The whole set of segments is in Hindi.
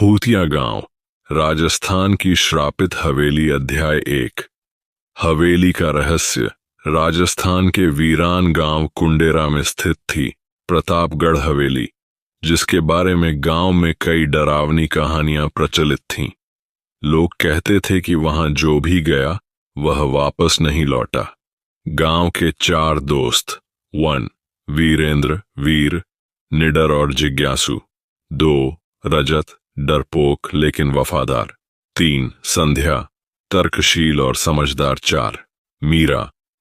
भूतिया गांव, राजस्थान की श्रापित हवेली। अध्याय 1। हवेली का रहस्य। राजस्थान के वीरान गांव कुंडेरा में स्थित थी प्रतापगढ़ हवेली, जिसके बारे में गांव में कई डरावनी कहानियां प्रचलित थीं। लोग कहते थे कि वहां जो भी गया वह वापस नहीं लौटा। गांव के 4 दोस्त: 1 वीरेंद्र, वीर, निडर और जिज्ञासु। 2 रजत, डरपोक लेकिन वफादार। 3 संध्या, तर्कशील और समझदार। 4 मीरा,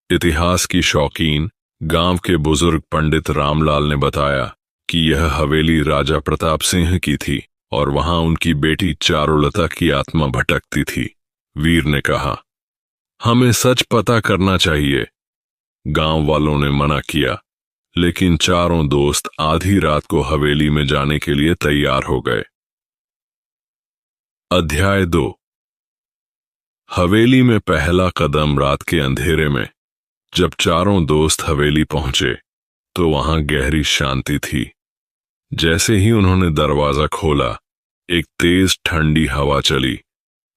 इतिहास की शौकीन। गांव के बुजुर्ग पंडित रामलाल ने बताया कि यह हवेली राजा प्रताप सिंह की थी और वहां उनकी बेटी चारुलता की आत्मा भटकती थी। वीर ने कहा, हमें सच पता करना चाहिए। गांव वालों ने मना किया, लेकिन चारों दोस्त आधी रात को हवेली में जाने के लिए तैयार हो गए। अध्याय 2। हवेली में पहला कदम। रात के अंधेरे में जब चारों दोस्त हवेली पहुंचे तो वहां गहरी शांति थी। जैसे ही उन्होंने दरवाजा खोला, एक तेज ठंडी हवा चली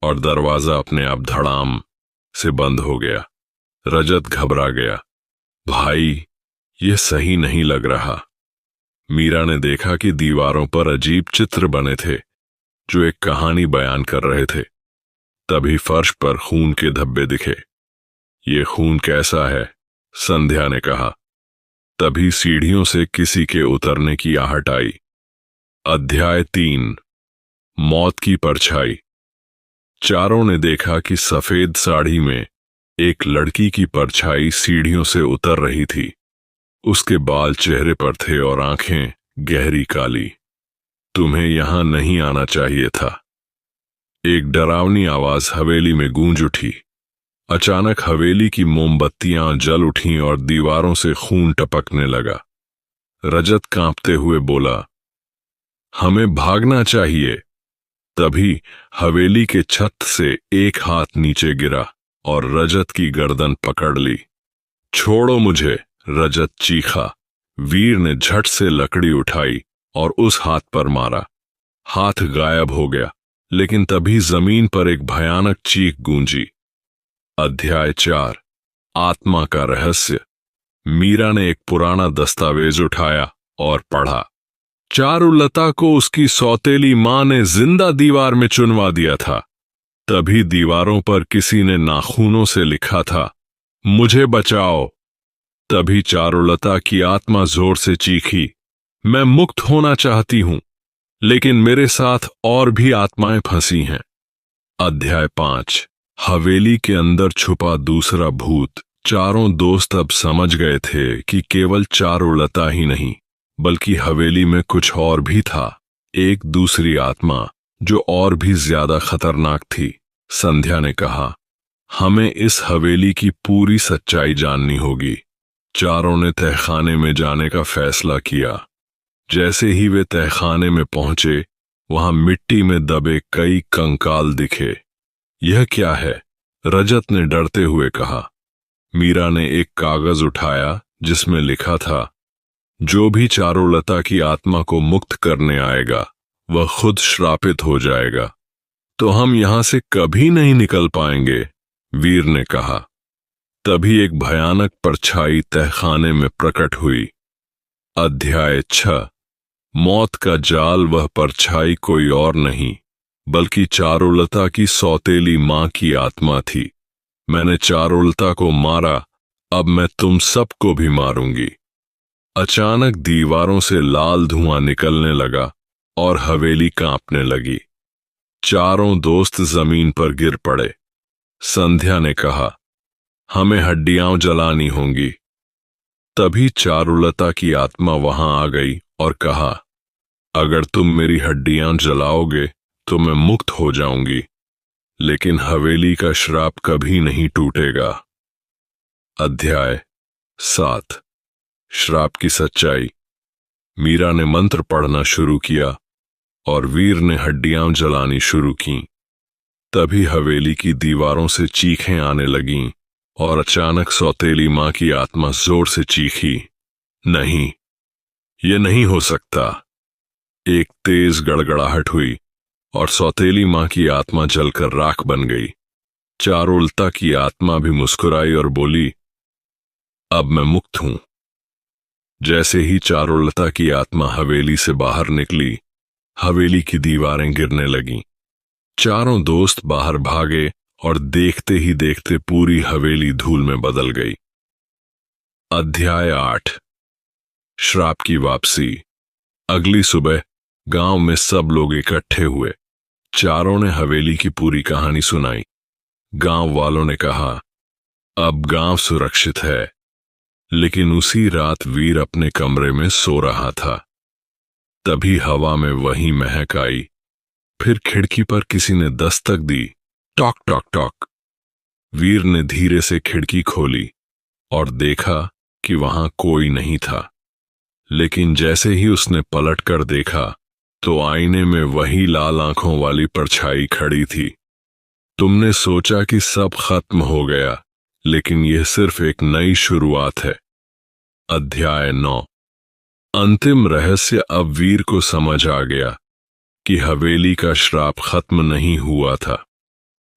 और दरवाजा अपने आप धड़ाम से बंद हो गया। रजत घबरा गया। भाई, यह सही नहीं लग रहा। मीरा ने देखा कि दीवारों पर अजीब चित्र बने थे जो एक कहानी बयान कर रहे थे। तभी फर्श पर खून के धब्बे दिखे। ये खून कैसा है? संध्या ने कहा। तभी सीढ़ियों से किसी के उतरने की आहट आई। अध्याय 3। मौत की परछाई। चारों ने देखा कि सफेद साड़ी में एक लड़की की परछाई सीढ़ियों से उतर रही थी। उसके बाल चेहरे पर थे और आंखें गहरी काली। तुम्हें यहां नहीं आना चाहिए था। एक डरावनी आवाज हवेली में गूंज उठी। अचानक हवेली की मोमबत्तियां जल उठीं और दीवारों से खून टपकने लगा। रजत कांपते हुए बोला, हमें भागना चाहिए। तभी हवेली के छत से एक हाथ नीचे गिरा और रजत की गर्दन पकड़ ली। छोड़ो मुझे, रजत चीखा। वीर ने झट से लकड़ी उठाई और उस हाथ पर मारा। हाथ गायब हो गया, लेकिन तभी जमीन पर एक भयानक चीख गूंजी। अध्याय 4। आत्मा का रहस्य। मीरा ने एक पुराना दस्तावेज उठाया और पढ़ा। चारुलता को उसकी सौतेली मां ने जिंदा दीवार में चुनवा दिया था। तभी दीवारों पर किसी ने नाखूनों से लिखा था, मुझे बचाओ। तभी चारुलता की आत्मा जोर से चीखी, मैं मुक्त होना चाहती हूं, लेकिन मेरे साथ और भी आत्माएं फंसी हैं। अध्याय 5। हवेली के अंदर छुपा दूसरा भूत। चारों दोस्त अब समझ गए थे कि केवल चारुलता ही नहीं, बल्कि हवेली में कुछ और भी था। एक दूसरी आत्मा जो और भी ज्यादा खतरनाक थी। संध्या ने कहा, हमें इस हवेली की पूरी सच्चाई जाननी होगी। चारों ने तहखाने में जाने का फैसला किया। जैसे ही वे तहखाने में पहुंचे, वहां मिट्टी में दबे कई कंकाल दिखे। यह क्या है? रजत ने डरते हुए कहा। मीरा ने एक कागज उठाया जिसमें लिखा था, जो भी चारुलता की आत्मा को मुक्त करने आएगा वह खुद श्रापित हो जाएगा। तो हम यहां से कभी नहीं निकल पाएंगे, वीर ने कहा। तभी एक भयानक परछाई तहखाने में प्रकट हुई। अध्याय 6। मौत का जाल। वह परछाई कोई और नहीं बल्कि चारुलता की सौतेली मां की आत्मा थी। मैंने चारुलता को मारा, अब मैं तुम सबको भी मारूंगी। अचानक दीवारों से लाल धुआं निकलने लगा और हवेली कांपने लगी। चारों दोस्त जमीन पर गिर पड़े। संध्या ने कहा, हमें हड्डियां जलानी होंगी। तभी चारुलता की आत्मा वहां आ गई और कहा, अगर तुम मेरी हड्डियां जलाओगे तो मैं मुक्त हो जाऊंगी, लेकिन हवेली का श्राप कभी नहीं टूटेगा। अध्याय 7। श्राप की सच्चाई। मीरा ने मंत्र पढ़ना शुरू किया और वीर ने हड्डियां जलानी शुरू की। तभी हवेली की दीवारों से चीखें आने लगीं और अचानक सौतेली मां की आत्मा जोर से चीखी, नहीं, ये नहीं हो सकता। एक तेज गड़गड़ाहट हुई और सौतेली मां की आत्मा जलकर राख बन गई। चारुलता की आत्मा भी मुस्कुराई और बोली, अब मैं मुक्त हूं। जैसे ही चारुलता की आत्मा हवेली से बाहर निकली, हवेली की दीवारें गिरने लगीं। चारों दोस्त बाहर भागे और देखते ही देखते पूरी हवेली धूल में बदल गई। अध्याय 8। श्राप की वापसी। अगली सुबह गांव में सब लोग इकट्ठे हुए। चारों ने हवेली की पूरी कहानी सुनाई। गांव वालों ने कहा, अब गांव सुरक्षित है। लेकिन उसी रात वीर अपने कमरे में सो रहा था। तभी हवा में वही महक आई। फिर खिड़की पर किसी ने दस्तक दी। टॉक टॉक टॉक। वीर ने धीरे से खिड़की खोली और देखा कि वहां कोई नहीं था। लेकिन जैसे ही उसने पलट कर देखा तो आईने में वही लाल आंखों वाली परछाई खड़ी थी। तुमने सोचा कि सब खत्म हो गया, लेकिन यह सिर्फ एक नई शुरुआत है। अध्याय 9। अंतिम रहस्य। अब वीर को समझ आ गया कि हवेली का श्राप खत्म नहीं हुआ था।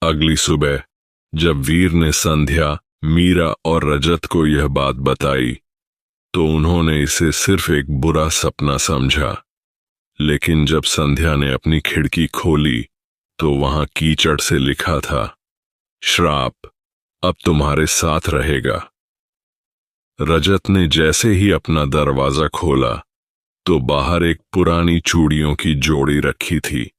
अगली सुबह जब वीर ने संध्या, मीरा और रजत को यह बात बताई तो उन्होंने इसे सिर्फ एक बुरा सपना समझा। लेकिन जब संध्या ने अपनी खिड़की खोली तो वहां कीचड़ से लिखा था, श्राप अब तुम्हारे साथ रहेगा। रजत ने जैसे ही अपना दरवाजा खोला तो बाहर एक पुरानी चूड़ियों की जोड़ी रखी थी।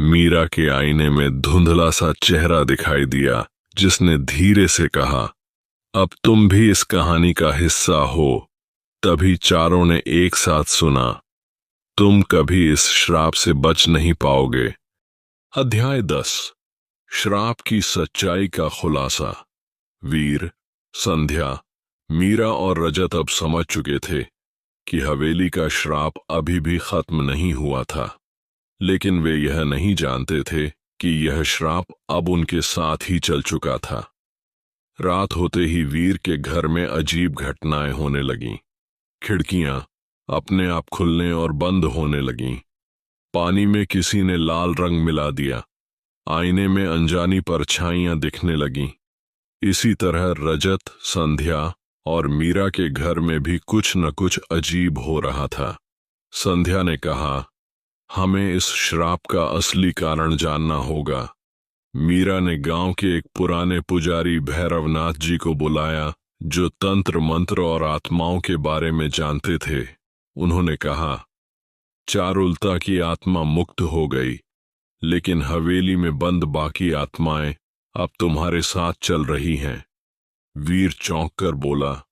मीरा के आईने में धुंधला सा चेहरा दिखाई दिया, जिसने धीरे से कहा, अब तुम भी इस कहानी का हिस्सा हो। तभी चारों ने एक साथ सुना, तुम कभी इस श्राप से बच नहीं पाओगे। अध्याय 10। श्राप की सच्चाई का खुलासा। वीर, संध्या, मीरा और रजत अब समझ चुके थे कि हवेली का श्राप अभी भी खत्म नहीं हुआ था। लेकिन वे यह नहीं जानते थे कि यह श्राप अब उनके साथ ही चल चुका था। रात होते ही वीर के घर में अजीब घटनाएं होने लगीं। खिड़कियां अपने आप खुलने और बंद होने लगीं। पानी में किसी ने लाल रंग मिला दिया। आईने में अनजानी परछाइयां दिखने लगीं। इसी तरह रजत, संध्या और मीरा के घर में भी कुछ न कुछ अजीब हो रहा था। संध्या ने कहा, हमें इस श्राप का असली कारण जानना होगा। मीरा ने गांव के एक पुराने पुजारी भैरवनाथ जी को बुलाया, जो तंत्र मंत्र और आत्माओं के बारे में जानते थे। उन्होंने कहा, चारुलता की आत्मा मुक्त हो गई, लेकिन हवेली में बंद बाकी आत्माएं अब तुम्हारे साथ चल रही हैं। वीर चौंक कर बोला,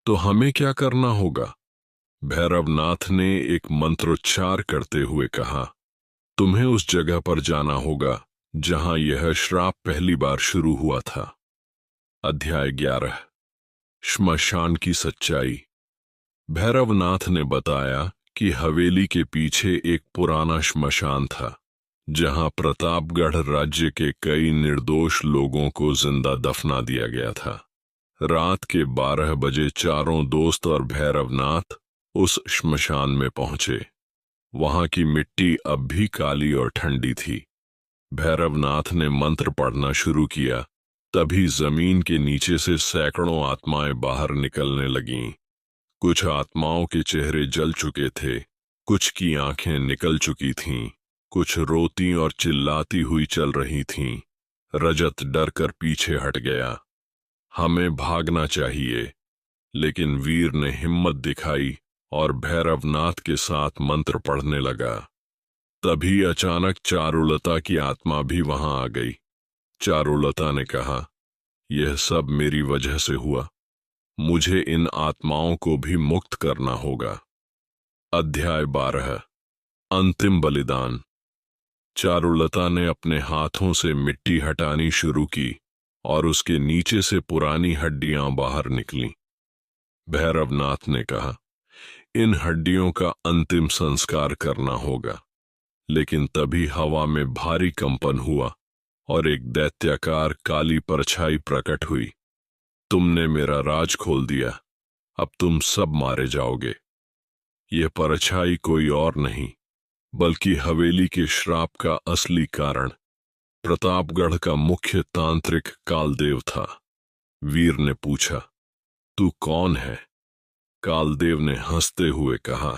तो हमें क्या करना होगा? भैरवनाथ ने एक मंत्रोच्चार करते हुए कहा, तुम्हें उस जगह पर जाना होगा जहां यह श्राप पहली बार शुरू हुआ था। अध्याय 11। श्मशान की सच्चाई। भैरवनाथ ने बताया कि हवेली के पीछे एक पुराना श्मशान था, जहां प्रतापगढ़ राज्य के कई निर्दोष लोगों को जिंदा दफना दिया गया था। रात के 12 बजे चारों दोस्त और भैरवनाथ उस श्मशान में पहुंचे। वहां की मिट्टी अब भी काली और ठंडी थी। भैरवनाथ ने मंत्र पढ़ना शुरू किया। तभी जमीन के नीचे से सैकड़ों आत्माएं बाहर निकलने लगीं। कुछ आत्माओं के चेहरे जल चुके थे, कुछ की आंखें निकल चुकी थीं, कुछ रोती और चिल्लाती हुई चल रही थीं। रजत डर कर पीछे हट गया। हमें भागना चाहिए, लेकिन वीर ने हिम्मत दिखाई और भैरवनाथ के साथ मंत्र पढ़ने लगा। तभी अचानक चारुलता की आत्मा भी वहां आ गई। चारुलता ने कहा, यह सब मेरी वजह से हुआ। मुझे इन आत्माओं को भी मुक्त करना होगा। अध्याय 12। अंतिम बलिदान। चारुलता ने अपने हाथों से मिट्टी हटानी शुरू की और उसके नीचे से पुरानी हड्डियां बाहर निकलीं। भैरवनाथ ने कहा, इन हड्डियों का अंतिम संस्कार करना होगा। लेकिन तभी हवा में भारी कंपन हुआ और एक दैत्याकार काली परछाई प्रकट हुई। तुमने मेरा राज खोल दिया, अब तुम सब मारे जाओगे। यह परछाई कोई और नहीं, बल्कि हवेली के श्राप का असली कारण प्रतापगढ़ का मुख्य तांत्रिक कालदेव था। वीर ने पूछा, तू कौन है? कालदेव ने हंसते हुए कहा,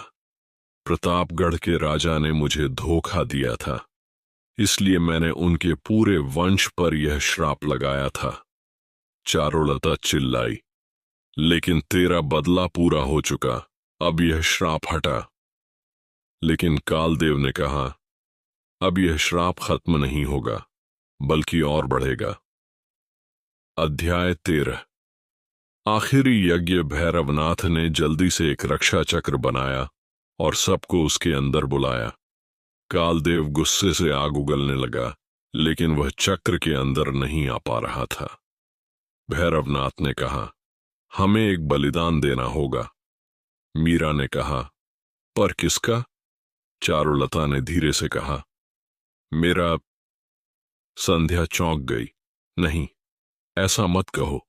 प्रतापगढ़ के राजा ने मुझे धोखा दिया था, इसलिए मैंने उनके पूरे वंश पर यह श्राप लगाया था। चारुलता चिल्लाई, लेकिन तेरा बदला पूरा हो चुका, अब यह श्राप हटा। लेकिन कालदेव ने कहा, अब यह श्राप खत्म नहीं होगा, बल्कि और बढ़ेगा। अध्याय 13। आखिरी यज्ञ भैरवनाथ ने जल्दी से एक रक्षा चक्र बनाया और सबको उसके अंदर बुलाया। कालदेव गुस्से से आग उगलने लगा, लेकिन वह चक्र के अंदर नहीं आ पा रहा था। भैरवनाथ ने कहा, हमें एक बलिदान देना होगा। मीरा ने कहा, पर किसका? चारुलता ने धीरे से कहा, मेरा। संध्या चौंक गई। नहीं, ऐसा मत कहो।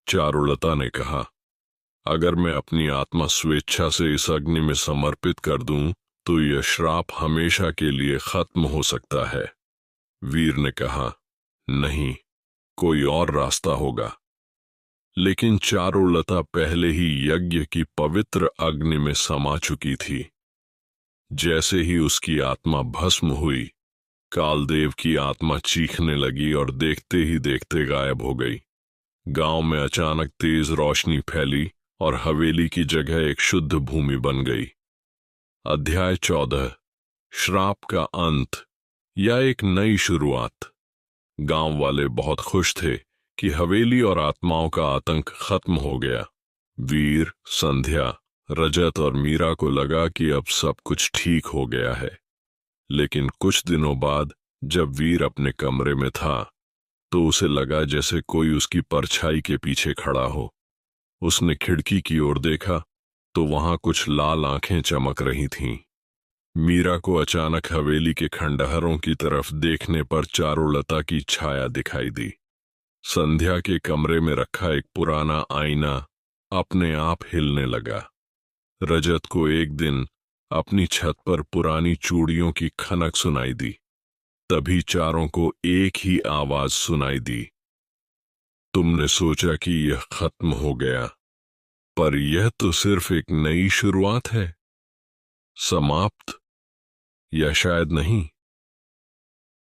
चारुलता ने कहा, अगर मैं अपनी आत्मा स्वेच्छा से इस अग्नि में समर्पित कर दूं तो यह श्राप हमेशा के लिए खत्म हो सकता है। वीर ने कहा, नहीं, कोई और रास्ता होगा। लेकिन चारुलता पहले ही यज्ञ की पवित्र अग्नि में समा चुकी थी। जैसे ही उसकी आत्मा भस्म हुई, कालदेव की आत्मा चीखने लगी और देखते ही देखते गायब हो गई। गांव में अचानक तेज रोशनी फैली और हवेली की जगह एक शुद्ध भूमि बन गई। अध्याय 14। श्राप का अंत या एक नई शुरुआत। गांव वाले बहुत खुश थे कि हवेली और आत्माओं का आतंक खत्म हो गया। वीर, संध्या, रजत और मीरा को लगा कि अब सब कुछ ठीक हो गया है। लेकिन कुछ दिनों बाद जब वीर अपने कमरे में था तो उसे लगा जैसे कोई उसकी परछाई के पीछे खड़ा हो। उसने खिड़की की ओर देखा तो वहां कुछ लाल आंखें चमक रही थीं। मीरा को अचानक हवेली के खंडहरों की तरफ देखने पर चारुलता की छाया दिखाई दी। संध्या के कमरे में रखा एक पुराना आईना अपने आप हिलने लगा। रजत को एक दिन अपनी छत पर पुरानी चूड़ियों की खनक सुनाई दी। तभी चारों को एक ही आवाज सुनाई दी, तुमने सोचा कि यह खत्म हो गया, पर यह तो सिर्फ एक नई शुरुआत है। समाप्त या शायद नहीं।